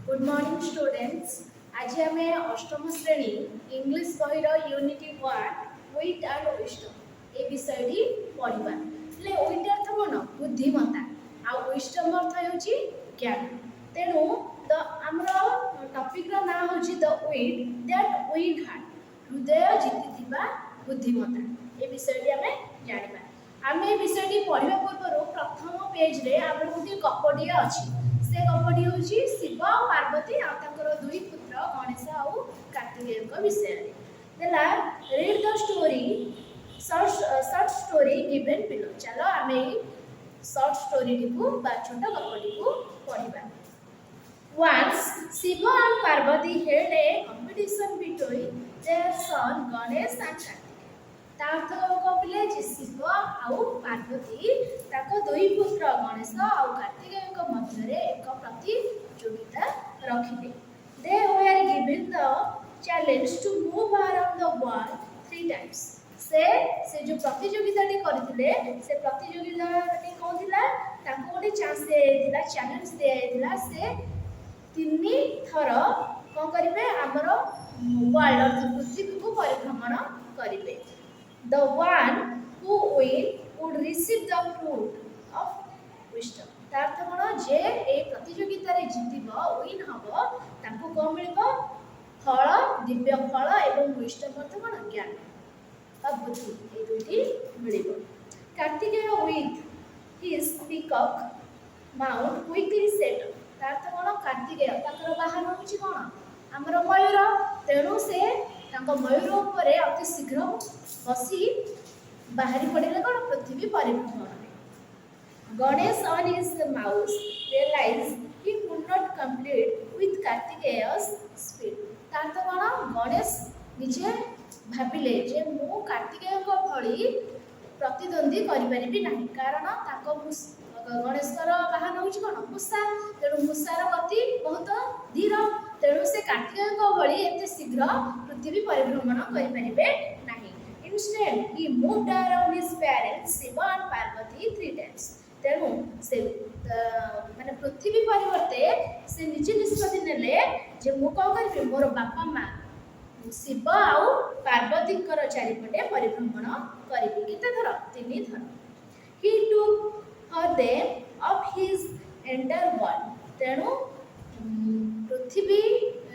Good morning students. आज आम अष्टम श्रेणी इंग्लिश बहिर यूनिटी 1 विट एंड विस्डम ए विषय पढ़ा। विट अर्थ कौन? बुद्धिमत्ता। आ विस्डम अर्थ हो ज्ञान। तेणु आमर टॉपिक ना हूँ the wheat that win heart, हृदय जीति बुद्धिमत्ता। ए विषय आम जाना। आम ए विषय पढ़ा पूर्व प्रथम पेज रे आम गोटे गपटे अच्छी। से गपटी हूँ शिव और पार्वती और दुई पुत्र गणेश और कार्तिकेय विषय। देला read the story short story given below. चलो आम शॉर्ट स्टोरी को छोट गपटी को पढ़ा। Once Shiva and Parvati held a competition between their son Ganesh and Kartikeya. तार्थ Kapile जे शिव आउ पार्वती ताको दुई पुत्र गणेश और कार्तिकेय मध्य एक प्रतियोगिता रखिले। They were given the challenge to move around the world 3 times. से जो प्रतियोगिता करथिले से प्रतियोगिता कौन थिला? ताको गोटे चांस दिया, चैलेंज दिया से 3 थर कौन करिवे हमर वर्ल्ड अर्थ पृथ्वी को परिभ्रमण करिवे। The one who win would receive the fruit of wisdom. तार्थ कौन? जे ए प्रतियोगिता रे जीतिबो विन हबो ताको कोन मिलबो? फल, दिव्य फल एवं विस्डम अर्थ कौन? ज्ञान और बुद्धि। ए दुइटी मिलिबो। Kartikeya with his peacock mount quickly set up. तार्थ कौन? कार्तिकेय ताकर बाहन होछि कौन? हमर मयूर। तेणु से तांको मयूर ऊपर अति शीघ्र बसी बाहरी पड़े कौन? पृथ्वी परिभ्रमण। Ganesh on his mouse realized he could not complete with Kartikeya's speed. तार्थ कौन? गणेश निजे भाविले जे मु कार्तिकेय भली प्रतिद्वंदी करिपारिबि नाही, कारण ताको गणेशर बाहन होछि कौन? मूषा। तेणु मूषार गति बहुत धीर। तेणु से कार्तिकेय भली एते शीघ्र पृथ्वी परिभ्रमण करिपारिबे नाही। Instead, he moved around his parents Shiva and Parvati 3 times. तेणु से माने पृथ्वी परिवर्ते से निजे निष्पत्ति नेले जे मु कौन करिबे? मोर बापा माँ शिव आउ पार्वती चारिपटे परिभ्रमण करिबे। केते थर? 3 थर। He took her them of his entire world. तेणु पृथ्वी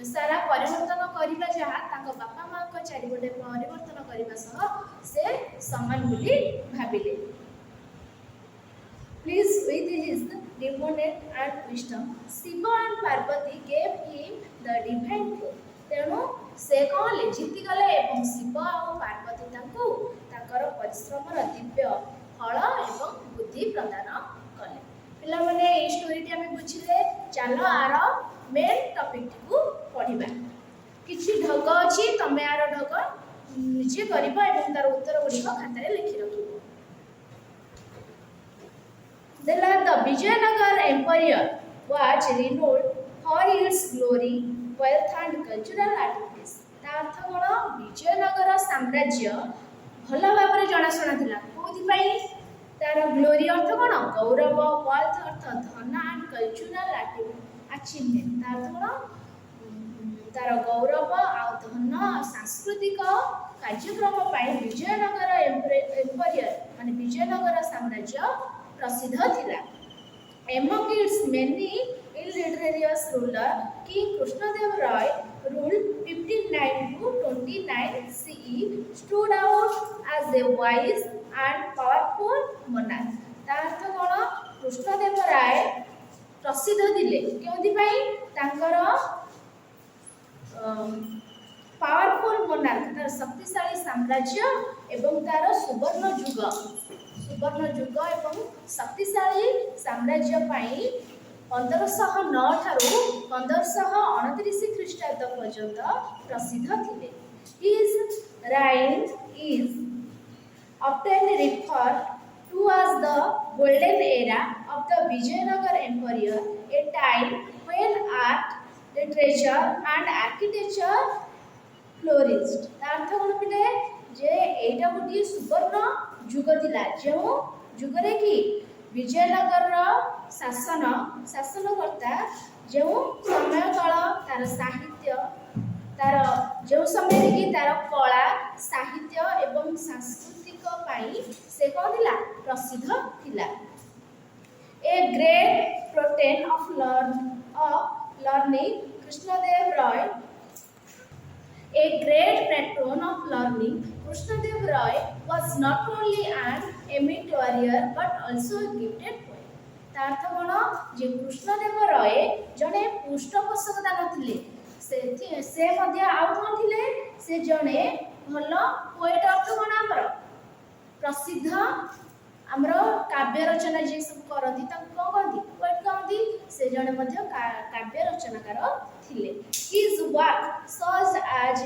सारा परिवर्तन करबा जहाँ ताको बापा माँ को चारिपटे परिवर्तन करबा सह से समान बोली भाबिले। Pleased with his devoted and wisdom, Shiva and Parvati gave him the divine fruit. तेणु से कहले जीति गले एवं शिव और पार्वती तांको ताकर परिश्रम दिव्य फल एवं बुद्धि प्रदान कले। पिला माने ए स्टोरी टी हमें बुझिले। चलो आर मेन टॉपिक को पढ़िबा। किछि ढग अछि, तमे आर ढग निजे करिबा एवं तार उत्तर गुडी खाता रे लिखि रखिबो। The Vijayanagar Empire was renowned for its glory, wealth and cultural activities. तार्थ कौन? विजयनगर साम्राज्य भल भाव जनाशुना थिला। कोथि पई? तार ग्लोरी अर्थ कौन? गौरव, वेल्थ अर्थ धन एंड कल्चरल अचीवमेंट। तार्थ कौन? तार गौरव आ धन सांस्कृतिक कार्यक्रम पाई विजयनगर एम्पायर माने विजयनगर साम्राज्य प्रसिद्ध थिला। Among its many illustrious rulers, King Krishnadev Rai ruled 59 to 29 CE, stood out as a wise and powerful monarch. तार्थ कौन? कृष्णदेव राय प्रसिद्ध थिले केउथि पई? तांकर पावरफुल मोनार्क, तार शक्तिशाली साम्राज्य एवं तार सुवर्ण युग एवं शक्तिशाली साम्राज्य पाई 1509 ठारू 1529 ख्रीष्टाब्द पर्यंत प्रसिद्ध थिले। His reign is often referred to as the golden era of the Vijayanagar Empire, a time when art, literature and architecture flourished. तार्थ कौन पिले? जे एटा गोटे सुवर्ण युग थिला, जो युगरे कि विजयनगर शासनकर्ता जो समय तार साहित्य तार जो समय कि तार कला साहित्य एवं सांस्कृतिक पाई से कौन थिला प्रसिद्ध थिला। A great patron of learning Krishnadeva Raya A great patron of learning, Krishnadev Roy was not only an eminent warrior but also a gifted poet. तार्थ कौन जे कृष्णदेव राय जड़े पृष्ठपोषकता नथिले से मध्य आउ कौन थिले से जड़े भल पोएट अर्थ कौन आमर प्रसिद्ध आमर काव्य रचना जे सब करती कौन कहती पोएट कहती से जड़े मध्य काव्य रचनाकार थिले। His work such as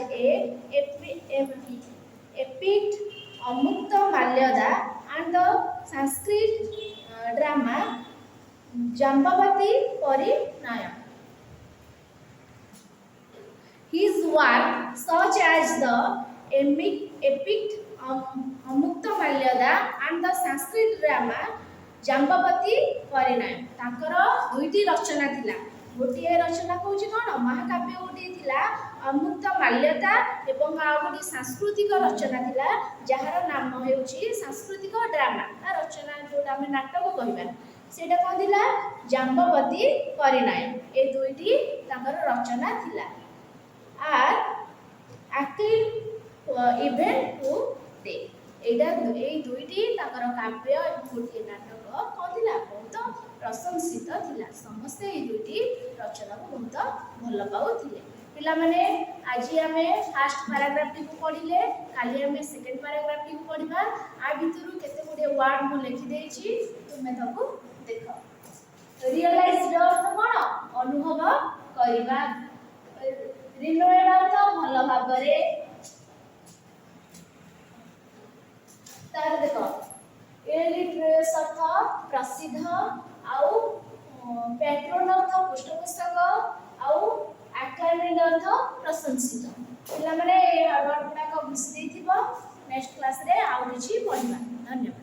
epic Amukta Malyada and the Sanskrit drama Jambavati Parinaya. His work such as the epic Amukta Malyada and the Sanskrit drama Jambavati Parinaya. ताकर दुईटी रचना थिला गोटे रचना कौन महाकाव्य गोटे थिला अमुक्त माल्यता एवं आ गोटे सांस्कृतिक रचना थिला जार नाम हेउची सांस्कृतिक ड्रामा रचना जोटा आम नाटक कहबा सेटा कौन थिला जाम्बवती परिणय ए दुईटी तांकर रचना थिला आर एक्टिव इवेंट टू डे एटा ए दुईटी तांकर काव्य एवं गोटे नाटक कौन थिला बहुत प्रशंसित थिला समस्ते ए दुईटी रचना को बहुत भल पाउथिले। पिला माने आज आमे फर्स्ट पैराग्राफ को पढिले काली आमे सेकंड पैराग्राफ को पढिबा आ भितरु केते गुडे वर्ड मु लिखि देछि तुमे ताको देखो। रियलाइज अर्थ कोन अनुभव करिबा रिनोएड अर्थ भल भाबरे तार देखो इलिटरेस अर्थ प्रसिद्ध आउ पैट्रोन अर्थ पृष्ठपोषक आउ एकेडमिक अर्थ प्रशंसित पिला माने वर्ड गुडा को बुझ देथिबो नेक्स्ट क्लास रे आउ किछि पढिबा। धन्यवाद।